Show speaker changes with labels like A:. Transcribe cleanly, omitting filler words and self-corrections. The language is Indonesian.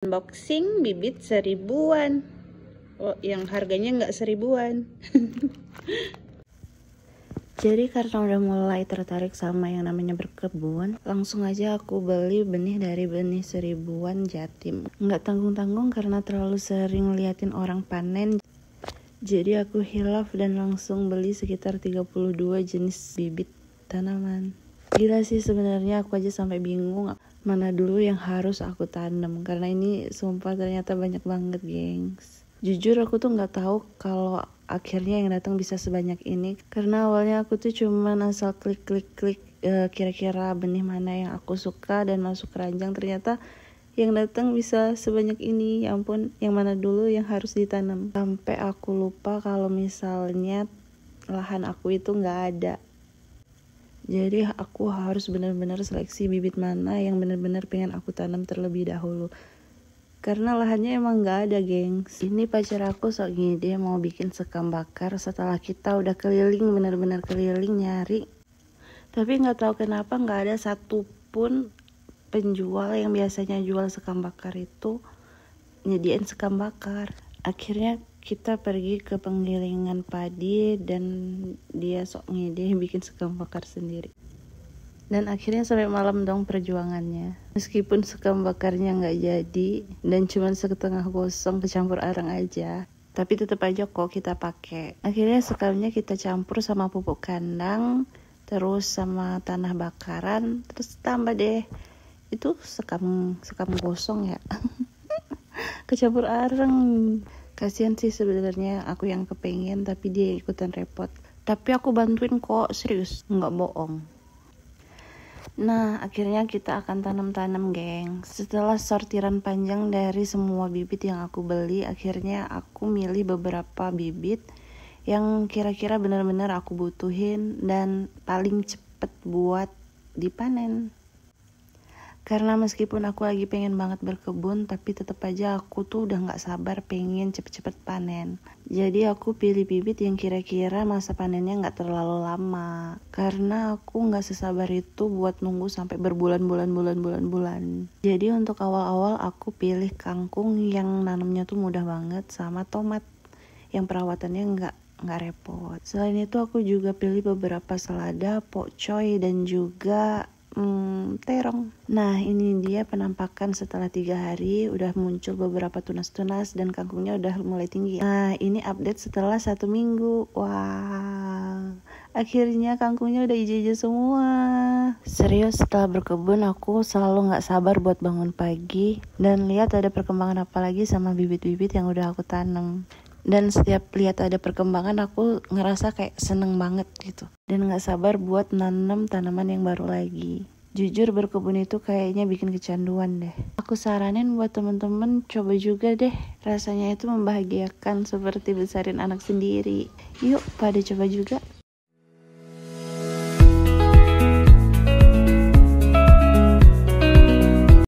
A: Unboxing bibit 1000-an. Oh, yang harganya nggak 1000-an. Jadi karena udah mulai tertarik sama yang namanya berkebun, langsung aja aku beli benih dari benih 1000-an Jatim. Nggak tanggung-tanggung karena terlalu sering liatin orang panen. Jadi aku hilaf dan langsung beli sekitar 32 jenis bibit tanaman. Gila sih sebenarnya, aku aja sampai bingung mana dulu yang harus aku tanam, karena ini sumpah ternyata banyak banget, gengs. Jujur aku tuh nggak tahu kalau akhirnya yang datang bisa sebanyak ini, karena awalnya aku tuh cuman asal klik kira-kira benih mana yang aku suka dan masuk keranjang. Ternyata yang datang bisa sebanyak ini. Ya ampun, yang mana dulu yang harus ditanam, sampai aku lupa kalau misalnya lahan aku itu nggak ada. Jadi aku harus benar-benar seleksi bibit mana yang benar-benar pengen aku tanam terlebih dahulu, karena lahannya emang nggak ada, gengs. Ini pacar aku sok ngide mau bikin sekam bakar setelah kita udah keliling, benar-benar keliling nyari, tapi nggak tahu kenapa nggak ada satupun penjual yang biasanya jual sekam bakar itu nyediain sekam bakar. Akhirnya kita pergi ke penggilingan padi dan dia sok ngide bikin sekam bakar sendiri. Dan akhirnya sampai malam dong perjuangannya. Meskipun sekam bakarnya nggak jadi dan cuma setengah gosong kecampur arang aja, tapi tetap aja kok kita pakai. Akhirnya sekamnya kita campur sama pupuk kandang, terus sama tanah bakaran, terus tambah deh itu sekam gosong ya. Kecampur arang. Kasian sih sebenarnya aku yang kepengen, tapi dia ikutan repot. Tapi aku bantuin kok, serius, nggak bohong. Nah, akhirnya kita akan tanam-tanam, geng. Setelah sortiran panjang dari semua bibit yang aku beli, akhirnya aku milih beberapa bibit yang kira-kira benar-benar aku butuhin dan paling cepet buat dipanen. Karena meskipun aku lagi pengen banget berkebun, tapi tetap aja aku tuh udah gak sabar pengen cepet-cepet panen. Jadi aku pilih bibit yang kira-kira masa panennya gak terlalu lama, karena aku gak sesabar itu buat nunggu sampai berbulan-bulan. Jadi untuk awal-awal aku pilih kangkung yang nanamnya tuh mudah banget, sama tomat yang perawatannya nggak repot. Selain itu aku juga pilih beberapa selada, pokcoy, dan juga terong. Nah, ini dia penampakan setelah 3 hari. Udah muncul beberapa tunas-tunas dan kangkungnya udah mulai tinggi. Nah, ini update setelah 1 minggu. Wow, akhirnya kangkungnya udah hijau-hijau semua. Serius, setelah berkebun aku selalu gak sabar buat bangun pagi dan lihat ada perkembangan apa lagi sama bibit-bibit yang udah aku tanam. Dan setiap lihat ada perkembangan aku ngerasa kayak seneng banget gitu, dan gak sabar buat nanam tanaman yang baru lagi. Jujur berkebun itu kayaknya bikin kecanduan deh. Aku saranin buat temen-temen coba juga deh, rasanya itu membahagiakan seperti besarin anak sendiri. Yuk pada coba juga.